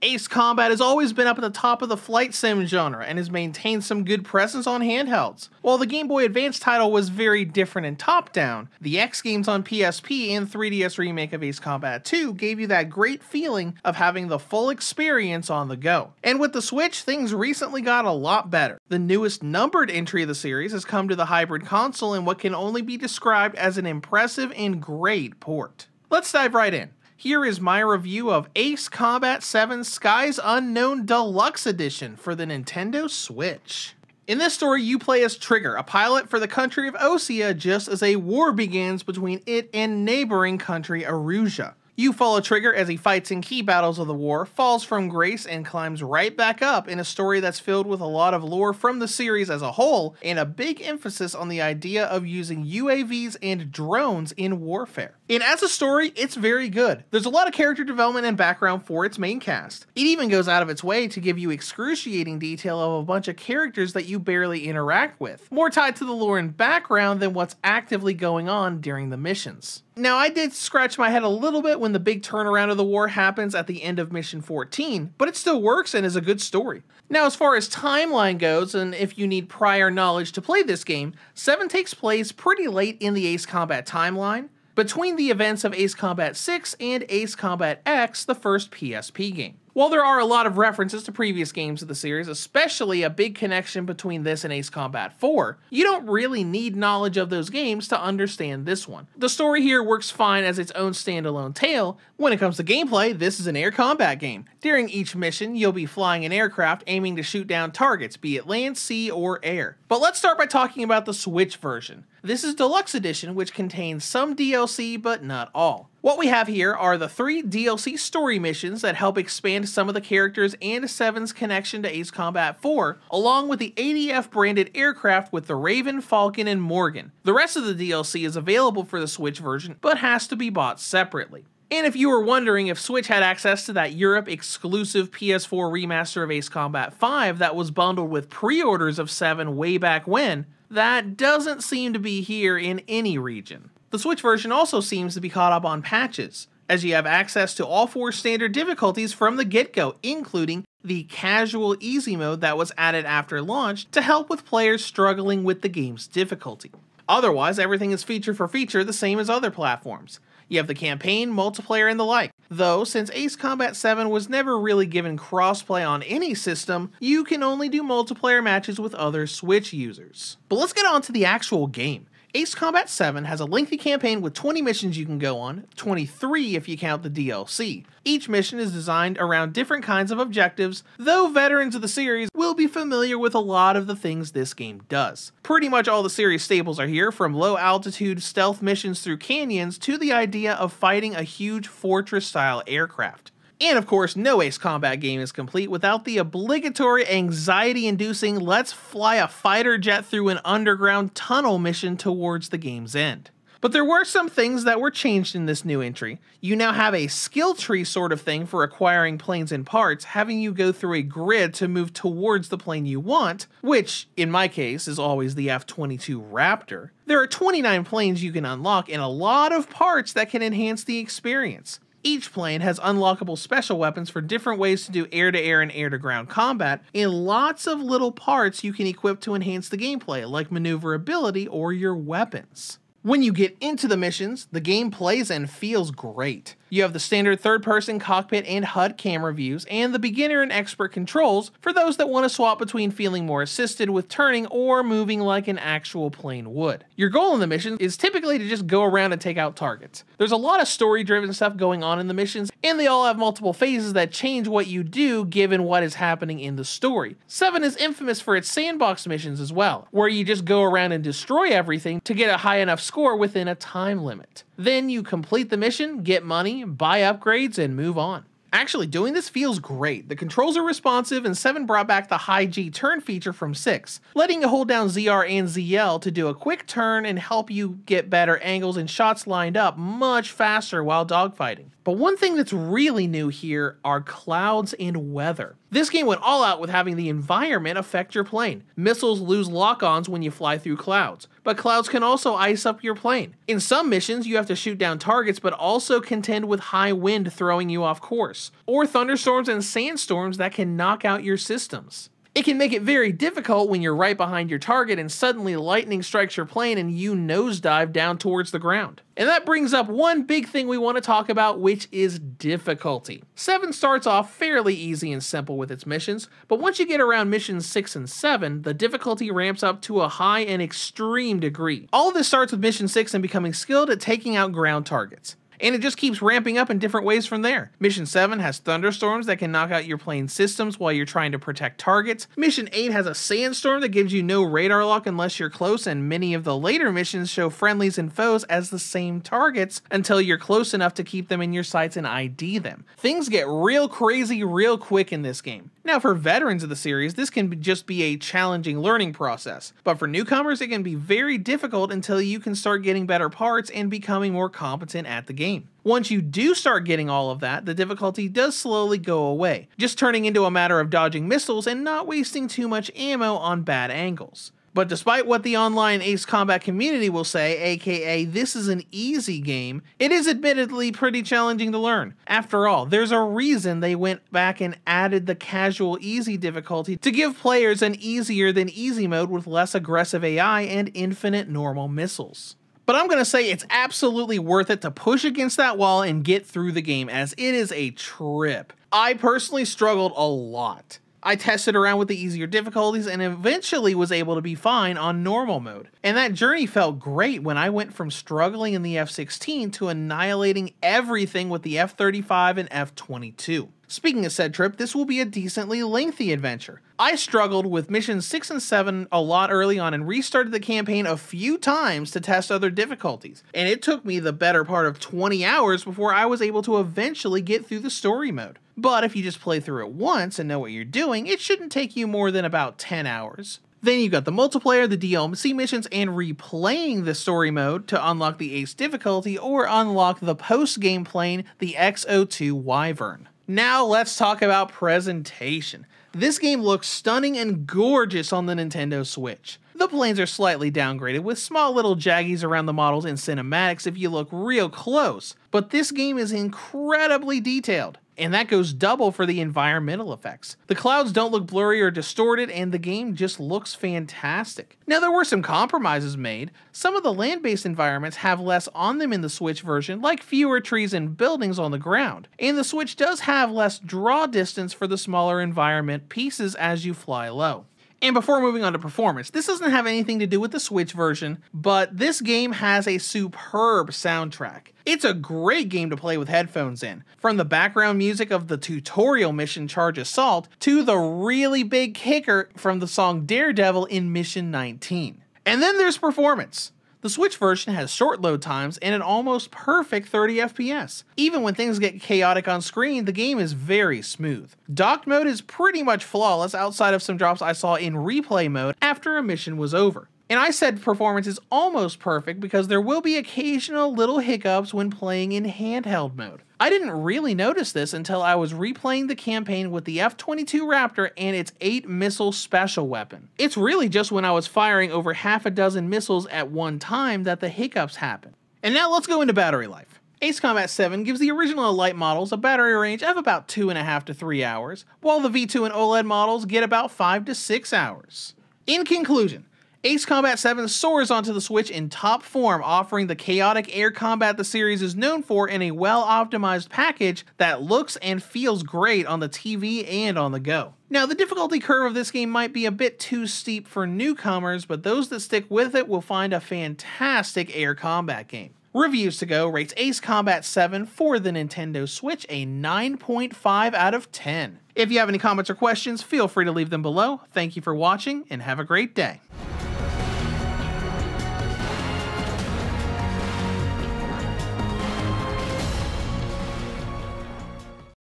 Ace Combat has always been up at the top of the flight sim genre and has maintained some good presence on handhelds. While the Game Boy Advance title was very different and top-down, the X games on PSP and 3DS remake of Ace Combat 2 gave you that great feeling of having the full experience on the go. And with the Switch, things recently got a lot better. The newest numbered entry of the series has come to the hybrid console in what can only be described as an impressive and great port. Let's dive right in. Here is my review of Ace Combat 7 Skies Unknown Deluxe Edition for the Nintendo Switch. In this story, you play as Trigger, a pilot for the country of Osea, just as a war begins between it and neighboring country Aruja. You follow Trigger as he fights in key battles of the war, falls from grace, and climbs right back up in a story that's filled with a lot of lore from the series as a whole, and a big emphasis on the idea of using UAVs and drones in warfare. And as a story, it's very good. There's a lot of character development and background for its main cast. It even goes out of its way to give you excruciating detail of a bunch of characters that you barely interact with, more tied to the lore and background than what's actively going on during the missions. Now, I did scratch my head a little bit when the big turnaround of the war happens at the end of Mission 14, but it still works and is a good story. Now, as far as timeline goes, and if you need prior knowledge to play this game, 7 takes place pretty late in the Ace Combat timeline, between the events of Ace Combat 6 and Ace Combat X, the first PSP game. While there are a lot of references to previous games of the series, especially a big connection between this and Ace Combat 4, you don't really need knowledge of those games to understand this one. The story here works fine as its own standalone tale. When it comes to gameplay, this is an air combat game. During each mission, you'll be flying an aircraft aiming to shoot down targets, be it land, sea, or air. But let's start by talking about the Switch version. This is Deluxe Edition, which contains some DLC, but not all. What we have here are the 3 DLC story missions that help expand some of the characters and 7's connection to Ace Combat 4, along with the ADF branded aircraft with the Raven, Falcon, and Morgan. The rest of the DLC is available for the Switch version, but has to be bought separately. And if you were wondering if Switch had access to that Europe exclusive PS4 remaster of Ace Combat 5 that was bundled with pre-orders of 7 way back when, that doesn't seem to be here in any region. The Switch version also seems to be caught up on patches, as you have access to all 4 standard difficulties from the get-go, including the casual easy mode that was added after launch to help with players struggling with the game's difficulty. Otherwise, everything is feature for feature the same as other platforms. You have the campaign, multiplayer, and the like. Though, since Ace Combat 7 was never really given crossplay on any system, you can only do multiplayer matches with other Switch users. But let's get on to the actual game. Ace Combat 7 has a lengthy campaign with 20 missions you can go on, 23 if you count the DLC. Each mission is designed around different kinds of objectives, though veterans of the series will be familiar with a lot of the things this game does. Pretty much all the series staples are here, from low altitude stealth missions through canyons to the idea of fighting a huge fortress-style aircraft. And of course, no Ace Combat game is complete without the obligatory anxiety-inducing let's fly a fighter jet through an underground tunnel mission towards the game's end. But there were some things that were changed in this new entry. You now have a skill tree sort of thing for acquiring planes and parts, having you go through a grid to move towards the plane you want, which, in my case, is always the F-22 Raptor. There are 29 planes you can unlock and a lot of parts that can enhance the experience. Each plane has unlockable special weapons for different ways to do air-to-air and air-to-ground combat, and lots of little parts you can equip to enhance the gameplay, like maneuverability or your weapons. When you get into the missions, the game plays and feels great. You have the standard third-person cockpit and HUD camera views, and the beginner and expert controls for those that want to swap between feeling more assisted with turning or moving like an actual plane would. Your goal in the mission is typically to just go around and take out targets. There's a lot of story-driven stuff going on in the missions, and they all have multiple phases that change what you do given what is happening in the story. 7 is infamous for its sandbox missions as well, where you just go around and destroy everything to get a high enough score within a time limit. Then you complete the mission, get money, buy upgrades, and move on. Actually, doing this feels great. The controls are responsive, and 7 brought back the high G turn feature from 6, letting you hold down ZR and ZL to do a quick turn and help you get better angles and shots lined up much faster while dogfighting. But one thing that's really new here are clouds and weather. This game went all out with having the environment affect your plane. Missiles lose lock-ons when you fly through clouds, but clouds can also ice up your plane. In some missions, you have to shoot down targets, but also contend with high wind throwing you off course, or thunderstorms and sandstorms that can knock out your systems. It can make it very difficult when you're right behind your target and suddenly lightning strikes your plane and you nosedive down towards the ground. And that brings up one big thing we want to talk about, which is difficulty. 7 starts off fairly easy and simple with its missions, but once you get around missions 6 and 7, the difficulty ramps up to a high and extreme degree. All of this starts with mission 6 and becoming skilled at taking out ground targets. And it just keeps ramping up in different ways from there. Mission 7 has thunderstorms that can knock out your plane's systems while you're trying to protect targets. Mission 8 has a sandstorm that gives you no radar lock unless you're close, and many of the later missions show friendlies and foes as the same targets until you're close enough to keep them in your sights and ID them. Things get real crazy real quick in this game. Now for veterans of the series, this can just be a challenging learning process, but for newcomers it can be very difficult until you can start getting better parts and becoming more competent at the game. Once you do start getting all of that, the difficulty does slowly go away, just turning into a matter of dodging missiles and not wasting too much ammo on bad angles. But despite what the online Ace Combat community will say, aka this is an easy game, it is admittedly pretty challenging to learn. After all, there's a reason they went back and added the casual easy difficulty to give players an easier than easy mode with less aggressive AI and infinite normal missiles. But I'm going to say it's absolutely worth it to push against that wall and get through the game, as it is a trip. I personally struggled a lot. I tested around with the easier difficulties and eventually was able to be fine on normal mode. And that journey felt great when I went from struggling in the F-16 to annihilating everything with the F-35 and F-22. Speaking of said trip, this will be a decently lengthy adventure. I struggled with missions 6 and 7 a lot early on and restarted the campaign a few times to test other difficulties, and it took me the better part of 20 hours before I was able to eventually get through the story mode. But if you just play through it once and know what you're doing, it shouldn't take you more than about 10 hours. Then you've got the multiplayer, the DLC missions, and replaying the story mode to unlock the Ace difficulty or unlock the post-game plane, the X-02 Wyvern. Now let's talk about presentation. This game looks stunning and gorgeous on the Nintendo Switch. The planes are slightly downgraded with small little jaggies around the models in cinematics if you look real close, but this game is incredibly detailed. And that goes double for the environmental effects. The clouds don't look blurry or distorted, and the game just looks fantastic. Now there were some compromises made. Some of the land-based environments have less on them in the Switch version, like fewer trees and buildings on the ground. And the Switch does have less draw distance for the smaller environment pieces as you fly low. And before moving on to performance, this doesn't have anything to do with the Switch version, but this game has a superb soundtrack. It's a great game to play with headphones in, from the background music of the tutorial mission Charge Assault to the really big kicker from the song Daredevil in Mission 19. And then there's performance. The Switch version has short load times and an almost perfect 30 FPS. Even when things get chaotic on screen, the game is very smooth. Docked mode is pretty much flawless outside of some drops I saw in replay mode after a mission was over. And I said performance is almost perfect because there will be occasional little hiccups when playing in handheld mode. I didn't really notice this until I was replaying the campaign with the F-22 Raptor and its 8-missile special weapon. It's really just when I was firing over half a dozen missiles at one time that the hiccups happen. And now let's go into battery life. Ace Combat 7 gives the original Elite models a battery range of about 2.5 to 3 hours, while the V2 and OLED models get about 5 to 6 hours. In conclusion, Ace Combat 7 soars onto the Switch in top form, offering the chaotic air combat the series is known for in a well-optimized package that looks and feels great on the TV and on the go. Now, the difficulty curve of this game might be a bit too steep for newcomers, but those that stick with it will find a fantastic air combat game. Reviews to Go rates Ace Combat 7 for the Nintendo Switch a 9.5 out of 10. If you have any comments or questions, feel free to leave them below. Thank you for watching, and have a great day.